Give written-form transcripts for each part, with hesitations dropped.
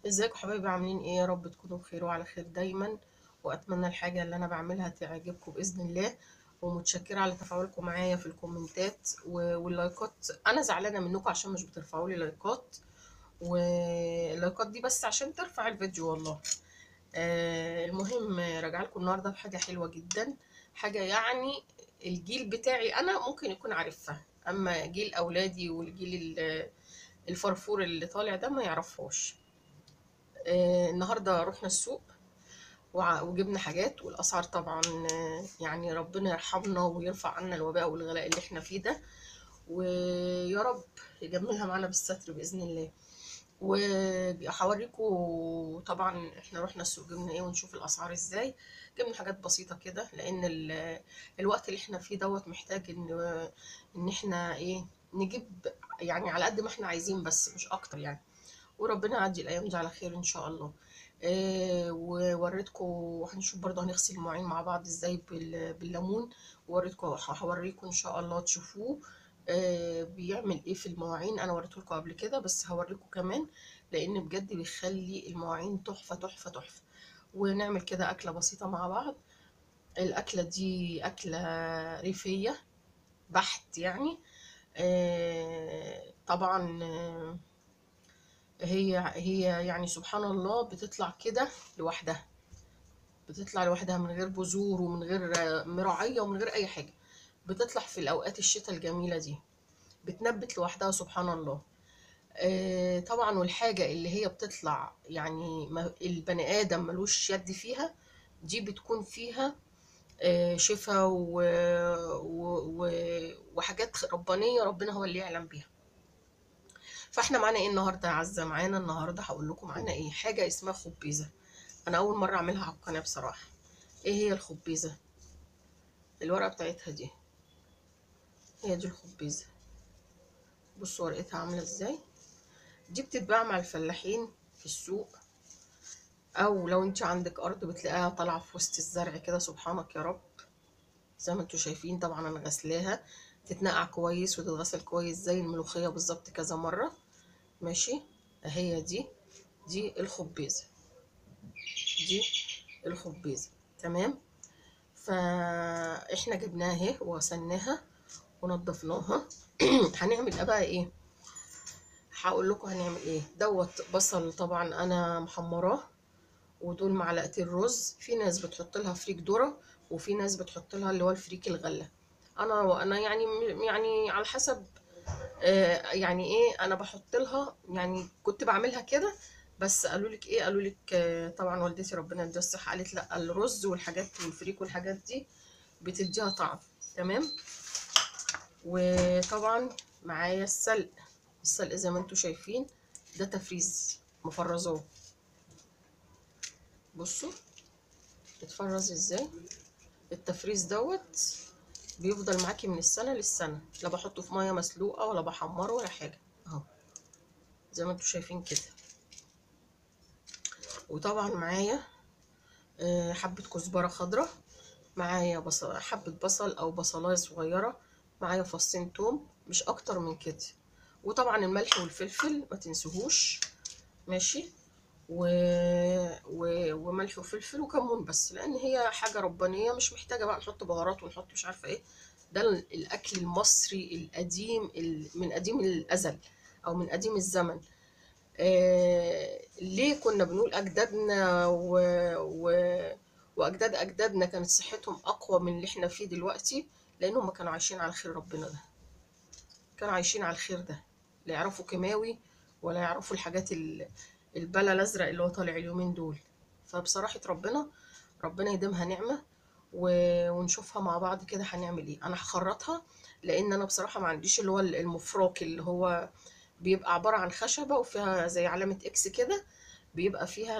ازيكم حبايبي؟ عاملين ايه؟ يا رب تكونوا بخير وعلى خير دايما، واتمنى الحاجه اللي انا بعملها تعجبكم باذن الله. ومتشكره على تفاعلكم معايا في الكومنتات واللايكات. انا زعلانه منكم عشان مش بترفعوا لي لايكات، واللايكات دي بس عشان ترفع الفيديو والله. المهم راجع لكم النهارده بحاجه حلوه جدا. حاجه يعني الجيل بتاعي انا ممكن يكون عارفها، اما جيل اولادي والجيل الفرفور اللي طالع ده ما يعرفهاش. النهارده رحنا السوق وجبنا حاجات، والاسعار طبعا يعني ربنا يرحمنا ويرفع عنا الوباء والغلاء اللي احنا فيه ده، ويا رب يجملها معانا بالستر باذن الله. وهوريكم طبعا احنا رحنا السوق جبنا ايه ونشوف الاسعار ازاي. جبنا حاجات بسيطه كده لان الوقت اللي احنا فيه دوت محتاج ان احنا ايه نجيب يعني على قد ما احنا عايزين بس مش اكتر يعني. وربنا يعدي الايام دي على خير ان شاء الله. ووريتكم. هنشوف برضه هنغسل المواعين مع بعض ازاي بالليمون. هوريكم ان شاء الله تشوفوه. بيعمل ايه في المواعين. انا وريته لكم قبل كده بس هوريكم كمان، لان بجد بيخلي المواعين تحفه تحفه تحفه. ونعمل كده اكله بسيطه مع بعض. الاكله دي اكله ريفيه بحت يعني. طبعا هي يعني سبحان الله بتطلع كده لوحدها. بتطلع لوحدها من غير بذور ومن غير مراعية ومن غير أي حاجة. بتطلع في الأوقات الشتاء الجميلة دي، بتنبت لوحدها سبحان الله. طبعا والحاجة اللي هي بتطلع يعني البني آدم ملوش يد فيها، دي بتكون فيها شفاء وحاجات ربانية ربنا هو اللي يعلم بيها. فاحنا معانا ايه النهارده يا عزه؟ معانا النهارده هقول لكم معانا ايه، حاجه اسمها خبيزه. انا اول مره اعملها على القناه بصراحه. ايه هي الخبيزه؟ الورقه بتاعتها دي، هي دي الخبيزه. بصوا ورقتها عامله ازاي. دي بتتباع مع الفلاحين في السوق، او لو انت عندك ارض بتلاقيها طالعه في وسط الزرع كده سبحانك يا رب. زي ما انتوا شايفين طبعا انا غسلاها، تتنقع كويس وتتغسل كويس زي الملوخيه بالظبط كذا مره. ماشي. هي دي الخبيزه. دي الخبيزه. تمام. فاحنا جبناها اهي وغسلناها ونضفناها. هنعمل بقى ايه؟ هقول لكم هنعمل ايه. دوت بصل طبعا انا محمراه، ودول معلقتين رز. في ناس بتحط لها فريك ذره، وفي ناس بتحط لها اللي هو الفريك الغله. انا يعني على حسب. يعني ايه انا بحط لها، يعني كنت بعملها كده. بس قالوا لك ايه، قالوا لك طبعا والدتي ربنا يديها الصحه قالت لا، الرز والحاجات والفريك والحاجات دي بتديها طعم. تمام. وطبعا معايا السلق. السلق زي ما انتوا شايفين ده تفريز مفرزاه. بصوا اتفرز ازاي. التفريز دوت بيفضل معاكي من السنة للسنة، لا بحطه في مية مسلوقة ولا بحمره ولا حاجة. اهو زي ما انتوا شايفين كده. وطبعا معايا حبة كزبرة خضراء، معايا حبة بصل او بصلاية صغيرة، معايا فصين توم مش اكتر من كده. وطبعا الملح والفلفل ما تنسوهوش. ماشي. و... وملح وفلفل وكمون بس، لان هي حاجه ربانيه مش محتاجه بقى نحط بهارات ونحط مش عارفه ايه. ده الاكل المصري القديم من قديم الازل، او من قديم الزمن. ليه كنا بنقول اجدادنا واجداد اجدادنا كانت صحتهم اقوى من اللي احنا فيه دلوقتي؟ لانهم كانوا عايشين على خير ربنا ده. كانوا عايشين على الخير ده، لا يعرفوا كيماوي ولا يعرفوا الحاجات البلا الازرق اللي هو طالع اليومين دول. فبصراحة ربنا يديمها نعمة. ونشوفها مع بعض كده هنعمل ايه. انا هخرطها لان انا بصراحة ما عنديش اللي هو المفراك اللي هو بيبقى عبارة عن خشبة وفيها زي علامة اكس كده، بيبقى فيها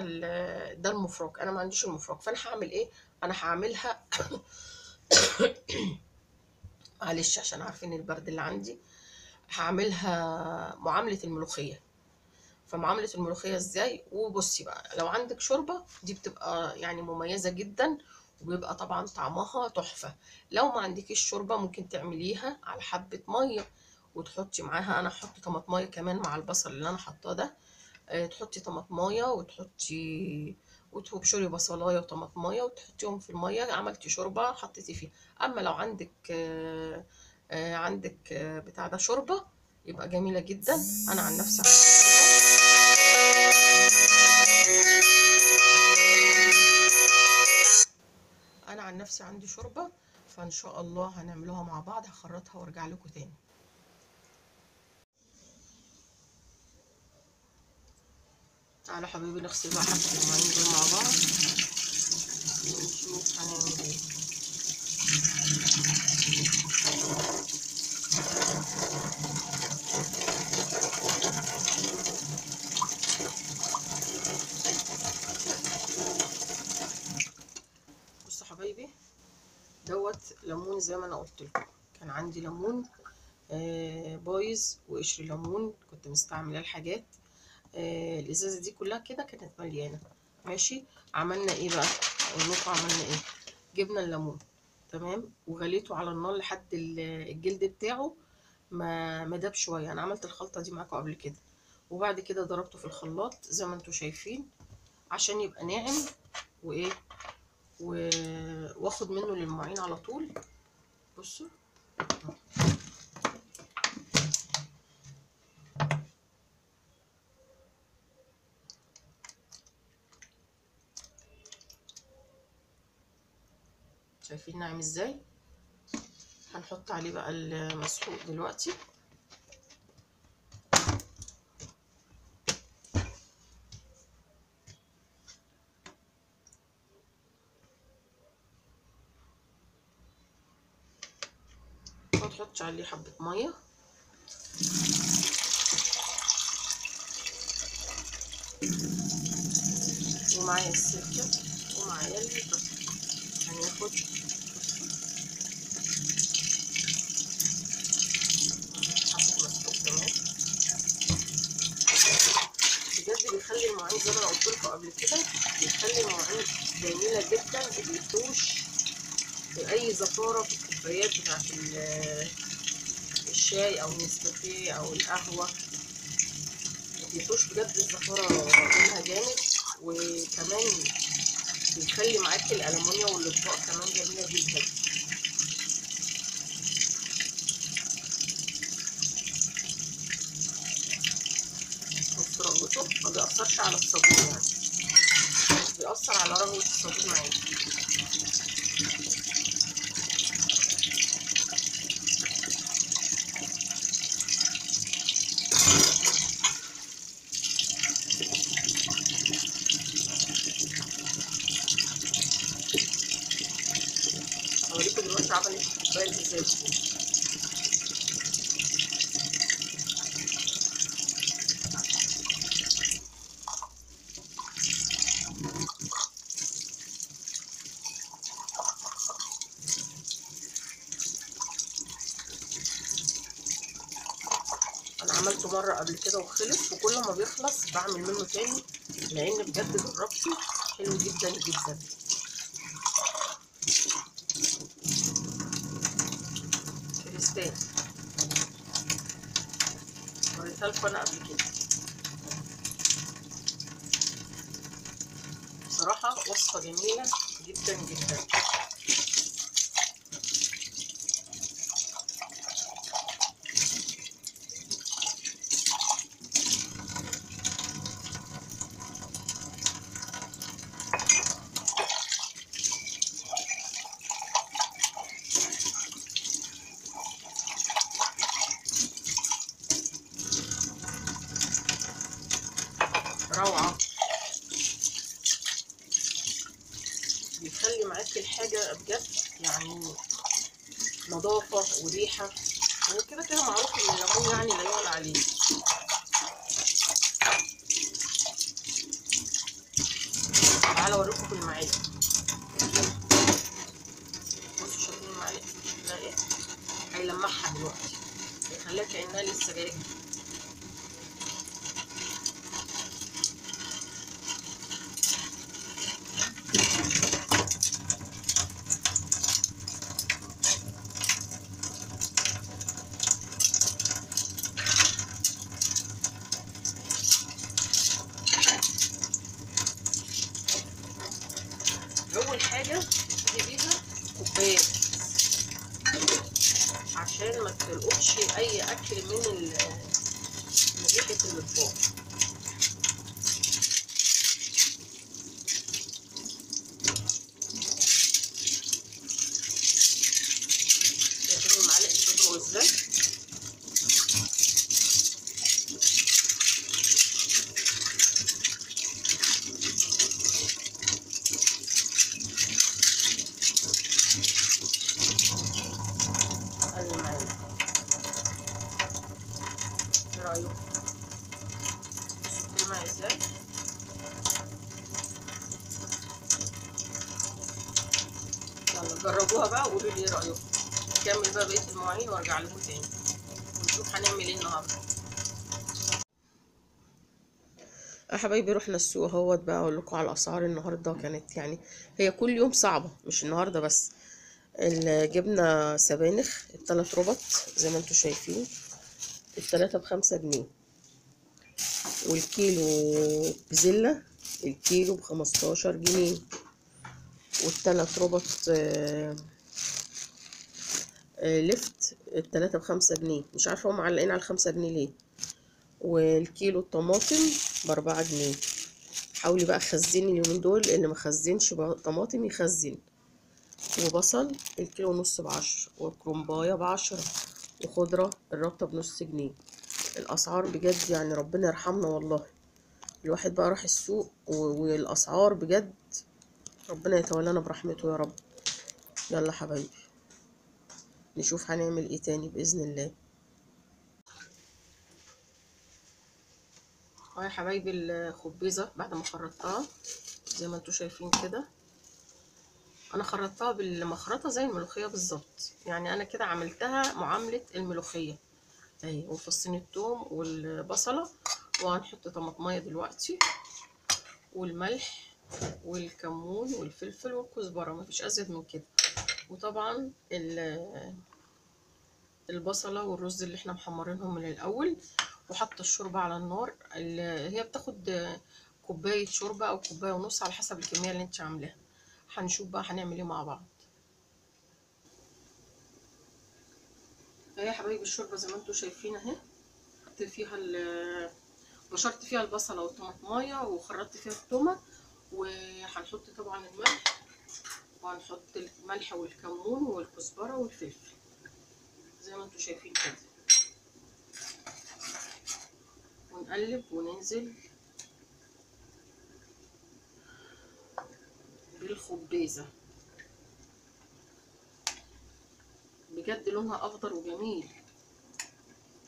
ده المفراك. انا ما عنديش المفراك، فانا هعمل ايه. انا هعملها معلش عشان عارفين البرد اللي عندي. هعملها معاملة الملوخية. فمعاملة الملوخية ازاي؟ وبصي بقى، لو عندك شوربة دي بتبقى يعني مميزة جدا، وبيبقى طبعا طعمها تحفة. لو ما عندكيش شوربة ممكن تعمليها على حبة مية وتحطي معاها. انا هحط طماطمية كمان مع البصل اللي انا حطاه ده. تحطي طماطمايه وتبشري بصلايه وطماطمايه وتحطيهم في الميه، عملتي شوربه حطيتي فيها. اما لو عندك عندك بتاع ده شوربه، يبقى جميله جدا. انا عن نفسي عندي شوربه، فان شاء الله هنعملوها مع بعض، هخرطها وارجع لكم تاني. تعالوا حبيبي نغسل بقى حبة المواعين دول مع بعض ونشوف هنعمل ايه. بصوا حبايبي، دوت ليمون زي ما انا قلت لكم. كان عندي ليمون بايظ وقشر ليمون، كنت مستعمله الحاجات. الازازه دي كلها كده كانت مليانه. ماشي، عملنا ايه بقى؟ اقول لكم عملنا ايه. جبنا الليمون تمام وغليته على النار لحد الجلد بتاعه ما داب شويه. انا عملت الخلطه دي معاكم قبل كده، وبعد كده ضربته في الخلاط زي ما انتم شايفين عشان يبقى ناعم وايه واخد منه للمواعين على طول. بصوا شايفين ناعم ازاي. هنحط عليه بقى المسحوق دلوقتي. ما تحطش عليه حبة مية، ومعايا السكر ومعايا البيضة. هناخد حبة مسحوق كمان. بجد بيخلي المواعين زي ما انا قلت لكم قبل كده، بيخلي المواعين جميلة جدا، مبيفوش اي زفارة في الكوبايات بتاعت الشاي او النسكافيه او القهوة. مبيفوش بجد الزفارة منها جامد. وكمان بيخلي معاكي الألمونيا والاطباق كمان جميلة جدا. بص رغوته ما بيأثرش على الصابون، يعني مش بيأثر على رغوة الصابون معاكي. هوريكم دلوقتي عملت الكوباية الإزاز دي. انا عملته مره قبل كده وخلص، وكل ما بيخلص بعمل منه تاني، لان بجد جربته حلو جدا جدا. كريستال وريتها لكم انا قبل كده. بصراحه وصفه جميله جدا جدا. روعه، بيخلي معاكي الحاجه بجد يعني نظافه وريحه. وكده كده معروف ان الليمون يعني لا يعلى عليه. تعالى اوريكم في المعالق. بصوا شايفين المعالق شكلها ايه؟ هيلمعها دلوقتي، هيخليها كأنها لسه جايه. حاجه تجيبيها كوبايه عشان ما تلقطش اي اكل من ريحه الاطباق. شايفين معلقه بودره ازاي؟ ادي معانا. ايه رايكم؟ شايفين معايا ازاي؟ يلا جربوها بقى وقولوا لي ايه رايكم. نكمل بقى بقيه المواعين وارجع لكم تاني ونشوف هنعمل ايه النهارده. يا حبايبي رحنا السوق اهوت بقى اقول لكم على الاسعار النهارده. كانت يعني هي كل يوم صعبه مش النهارده بس. جبنا سبانخ التلات ربط زي ما انتوا شايفين، التلاتة ب5 جنيه. والكيلو بزلة الكيلو ب15 جنيه. والتلات ربط لفت التلاتة ب5 جنيه. مش عارفة هم معلقين على 5 جنيه ليه. والكيلو الطماطم ب4 جنيه. حاولي بقى خزني اليومين دول، اللي مخزنش طماطم يخزن. وبصل الكيلو ونص ب10، وكرنباية ب10، وخضرة الربطة بنص جنيه. الأسعار بجد يعني ربنا يرحمنا والله. الواحد بقى راح السوق والأسعار بجد ربنا يتولانا برحمته يا رب. يلا حبايبي نشوف هنعمل ايه تاني بإذن الله. يا حبايبي الخبيزة بعد ما خرطتها زي ما انتوا شايفين كده، انا خرطتها بالمخرطة زي الملوخية بالظبط. يعني انا كده عملتها معاملة الملوخية اهي. وفصين الثوم والبصلة، وهنحط طماطمية دلوقتي، والملح والكمون والفلفل والكزبرة، مفيش ازيد من كده. وطبعا البصلة والرز اللي احنا محمرينهم من الاول. وحاطه الشوربة على النار، هي بتاخد كوباية شوربة او كوباية ونص على حسب الكمية اللي انت عاملاها. هنشوف بقى هنعمل ايه مع بعض. اهي يا حبايبي الشوربة زي ما انتوا شايفين اهي. حطيت فيها بشرت فيها البصلة والطماطمايه وخرطت فيها التومة. وهنحط طبعا الملح، وهنحط الملح والكمون والكزبرة والفلفل زي ما انتوا شايفين كده. ونقلب وننزل بالخبيزة. بجد لونها اخضر وجميل.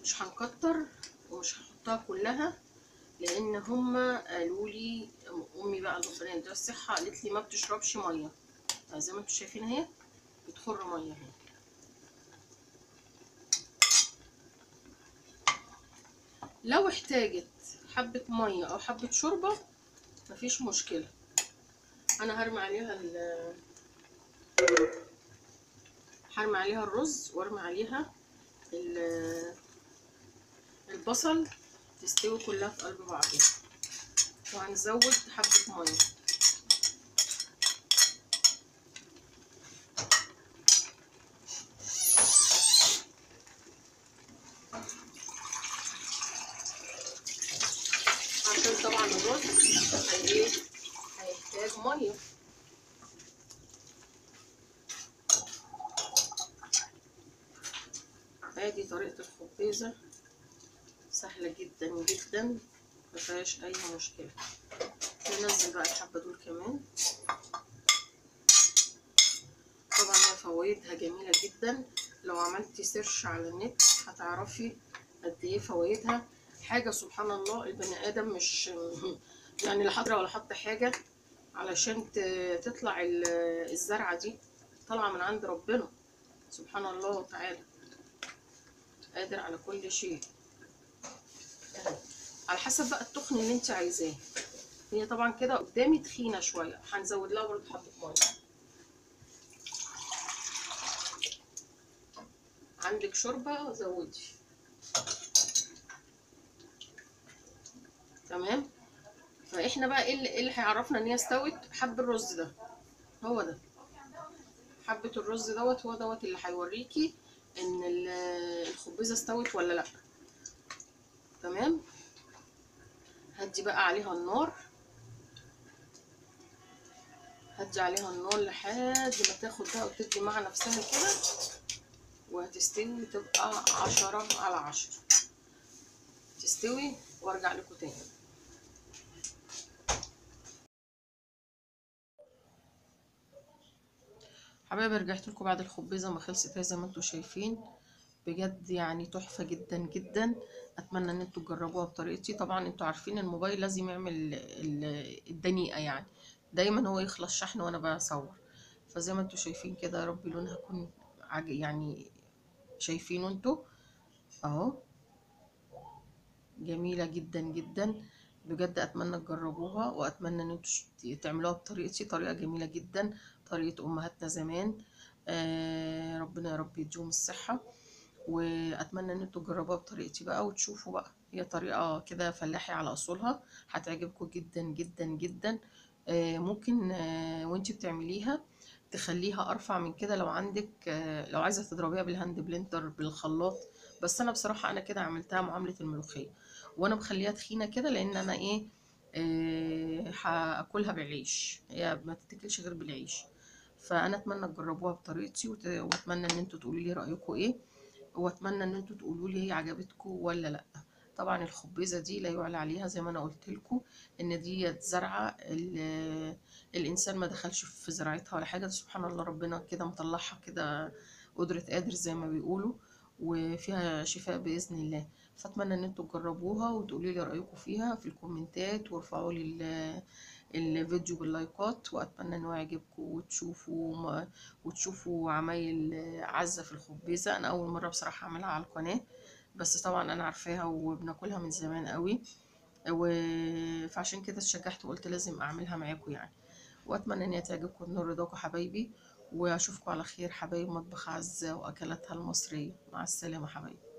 مش هنكتر ومش هحطها كلها، لان هما قالوا لي امي بقى ربنا يديها الصحه قالت لي ما بتشربش ميه. زي ما انتوا شايفين اهي بتخر ميه اهي. لو احتاجت حبه ميه او حبه شوربه مفيش مشكله. انا هرمي عليها الرز، وارمي عليها البصل تستوي كلها في قلب بعضها. وهنزود حبه ميه. عشان طبعا الرز هيحتاج ميه. ادي طريقة الخبيزة سهلة جدا جدا مفيهاش اي مشكلة. ننزل بقى الحبة دول كمان. طبعا هي فوايدها جميلة جدا. لو عملتي سيرش على النت هتعرفي قد ايه فوايدها. حاجة سبحان الله البني ادم مش يعني لا حاضرة ولا حاطة حاجة علشان تطلع الزرعة دي. طالعة من عند ربنا سبحان الله تعالى، قادر على كل شيء. على حسب بقى التخن اللي انت عايزاه. هي طبعا كده قدامي تخينه شويه، هنزود لها برضه حبه ميه. عندك شوربه زودي. تمام. فاحنا بقى ايه اللي هيعرفنا ان هي استوت؟ حب الرز ده هو ده حبة الرز دوت، هو دوت اللي هيوريكي ان الخبيزة استوت ولا لا. تمام. هدي بقى عليها النار، هدي عليها النار لحد ما تاخد بقى وتدي مع نفسها كده، وهتستوي تبقى 10/10 تستوي، وارجع لكم تاني. حبايبي رجعت لكم بعد الخبيزه ما خلصت، زي ما انتم شايفين بجد يعني تحفه جدا جدا. اتمنى ان انتوا تجربوها بطريقتي. طبعا انتوا عارفين الموبايل لازم يعمل الدنيئه يعني، دايما هو يخلص شحن وانا بصور. فزي ما انتوا شايفين كده، يا رب لونها يكون يعني شايفينه انتوا اهو، جميله جدا جدا بجد. اتمنى تجربوها، واتمنى ان انتوا تعملوها بطريقتي، طريقه جميله جدا، طريقه امهاتنا زمان. ربنا يا رب يديهم الصحه. واتمنى ان انتوا تجربوها بطريقتي بقى وتشوفوا بقى، هي طريقه كده فلاحي على اصولها، هتعجبكم جدا جدا جدا. ممكن وانتي بتعمليها تخليها ارفع من كده لو عندك، لو عايزه تضربيها بالهاند بلندر بالخلاط. بس انا بصراحه انا كده عملتها معامله الملوخيه، وانا مخليها تخينه كده لان انا ايه، هاكلها بالعيش، هي ما تتاكلش غير بالعيش. فانا اتمنى تجربوها بطريقتي، واتمنى ان انتوا تقولوا لي رايكم ايه، واتمنى ان انتوا تقولوا لي هي عجبتكم ولا لا. طبعا الخبيزه دي لا يعلى عليها، زي ما انا قلت لكم ان دي زرعه الانسان ما دخلش في زراعتها ولا حاجه، سبحان الله ربنا كده مطلعها كده قدره قادر زي ما بيقولوا، وفيها شفاء باذن الله. فاتمنى ان انتوا تجربوها وتقولوا لي رايكم فيها في الكومنتات، وارفعوا لي الفيديو باللايكات. واتمنى انه يعجبكم وتشوفوا عمايل عزة في الخبيزة. انا اول مرة بصراحة اعملها على القناة، بس طبعا انا عارفاها وبناكلها من زمان قوي، فعشان كده اتشجعت وقلت لازم اعملها معاكم يعني. واتمنى ان هي تعجبكم نور رضاكم حبايبي، واشوفكم على خير حبايب مطبخ عزة واكلاتها المصرية. مع السلامة حبايبي.